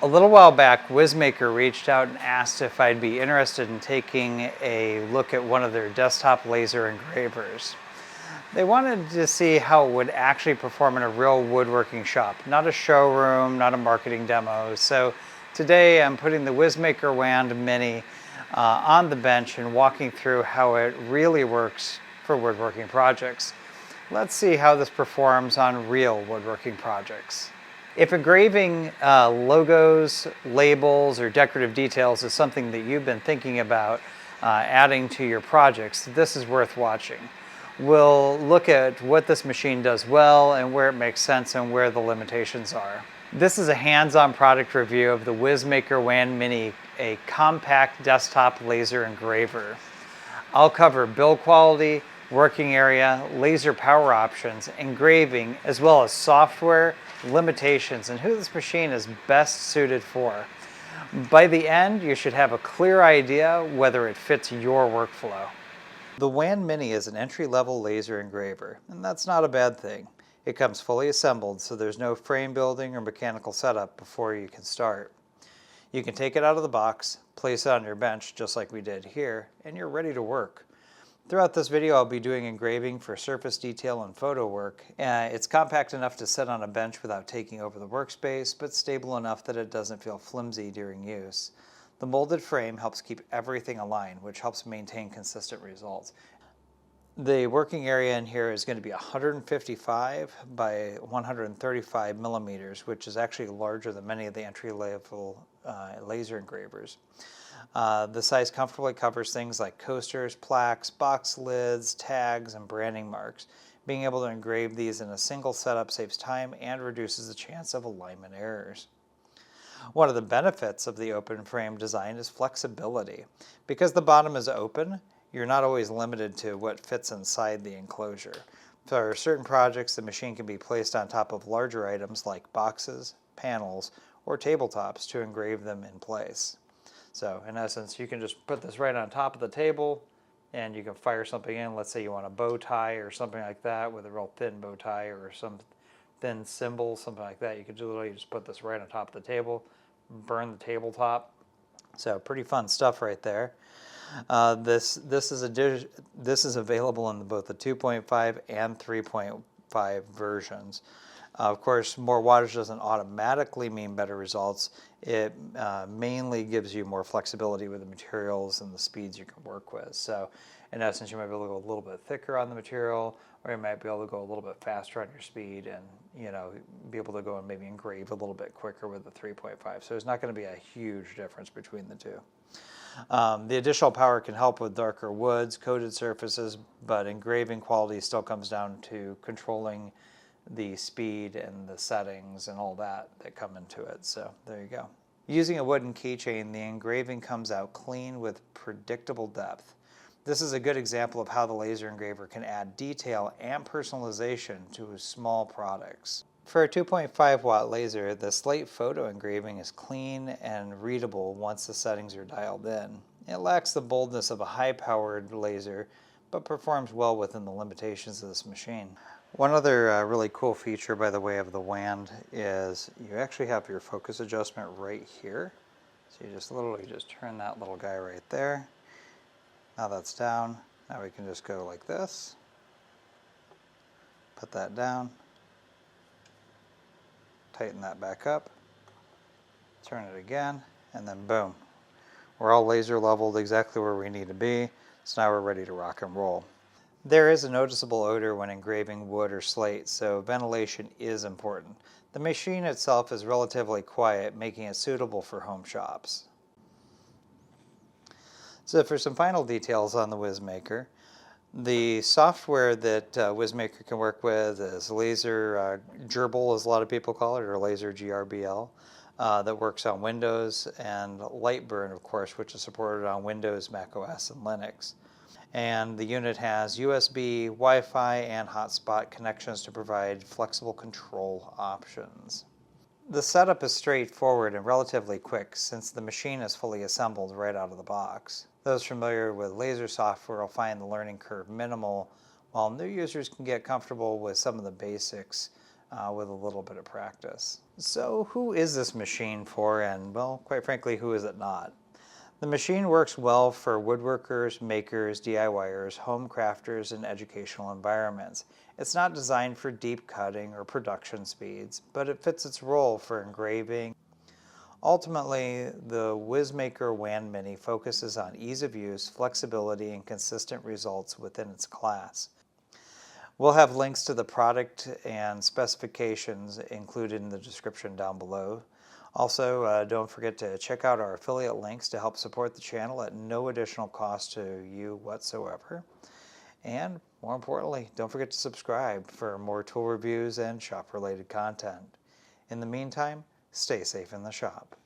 A little while back, WizMaker reached out and asked if I'd be interested in taking a look at one of their desktop laser engravers. They wanted to see how it would actually perform in a real woodworking shop, not a showroom, not a marketing demo. So today I'm putting the WizMaker WAND MINI on the bench and walking through how it really works for woodworking projects. Let's see how this performs on real woodworking projects. If engraving logos, labels, or decorative details is something that you've been thinking about adding to your projects, this is worth watching. We'll look at what this machine does well and where it makes sense and where the limitations are. This is a hands-on product review of the WizMaker WAND MINI, a compact desktop laser engraver. I'll cover build quality, working area, laser power options, engraving, as well as software, limitations, and who this machine is best suited for. By the end, you should have a clear idea whether it fits your workflow. The WAND MINI is an entry-level laser engraver, and that's not a bad thing. It comes fully assembled, so there's no frame building or mechanical setup before you can start. You can take it out of the box, place it on your bench just like we did here, and you're ready to work. Throughout this video, I'll be doing engraving for surface detail and photo work. It's compact enough to sit on a bench without taking over the workspace, but stable enough that it doesn't feel flimsy during use. The molded frame helps keep everything aligned, which helps maintain consistent results. The working area in here is going to be 155 by 135 millimeters, which is actually larger than many of the entry-level laser engravers. The size comfortably covers things like coasters, plaques, box lids, tags, and branding marks. Being able to engrave these in a single setup saves time and reduces the chance of alignment errors. One of the benefits of the open frame design is flexibility. Because the bottom is open, you're not always limited to what fits inside the enclosure. For certain projects, the machine can be placed on top of larger items like boxes, panels, or tabletops to engrave them in place. So in essence, you can just put this right on top of the table and you can fire something in. Let's say you want a bow tie or something like that with a real thin bow tie or some thin symbol, something like that. You could literally just put this right on top of the table, burn the tabletop. So pretty fun stuff right there. This is available in both the 2.5 and 3.5 versions. Of course, more wattage doesn't automatically mean better results. It mainly gives you more flexibility with the materials and the speeds you can work with. So in essence, you might be able to go a little bit thicker on the material, or you might be able to go a little bit faster on your speed and be able to go and maybe engrave a little bit quicker with the 3.5. So there's not going to be a huge difference between the two. The additional power can help with darker woods, coated surfaces, but engraving quality still comes down to controlling the speed and the settings and all that come into it. So there you go. Using a wooden keychain, the engraving comes out clean with predictable depth. This is a good example of how the laser engraver can add detail and personalization to small products. For a 2.5 watt laser, the Slate photo engraving is clean and readable once the settings are dialed in. It lacks the boldness of a high-powered laser, but performs well within the limitations of this machine. One other really cool feature by the way of the WAND is you actually have your focus adjustment right here. So you just literally just turn that little guy right there. Now that's down. Now we can just go like this. Put that down. Tighten that back up. Turn it again, and then boom. We're all laser leveled exactly where we need to be. So now we're ready to rock and roll. There is a noticeable odor when engraving wood or slate, so ventilation is important. The machine itself is relatively quiet, making it suitable for home shops. So for some final details on the WizMaker, the software that WizMaker can work with is Laser Gerbil, as a lot of people call it, or Laser GRBL, that works on Windows, and Lightburn, of course, which is supported on Windows, Mac OS, and Linux. And the unit has USB, Wi-Fi, and hotspot connections to provide flexible control options. The setup is straightforward and relatively quick since the machine is fully assembled right out of the box. Those familiar with laser software will find the learning curve minimal, while new users can get comfortable with some of the basics with a little bit of practice. So who is this machine for, and well, quite frankly, who is it not? The machine works well for woodworkers, makers, DIYers, home crafters, and educational environments. It's not designed for deep cutting or production speeds, but it fits its role for engraving. Ultimately, the WizMaker WAND MINI focuses on ease of use, flexibility, and consistent results within its class. We'll have links to the product and specifications included in the description down below. Also, don't forget to check out our affiliate links to help support the channel at no additional cost to you whatsoever. And more importantly, don't forget to subscribe for more tool reviews and shop-related content. In the meantime, stay safe in the shop.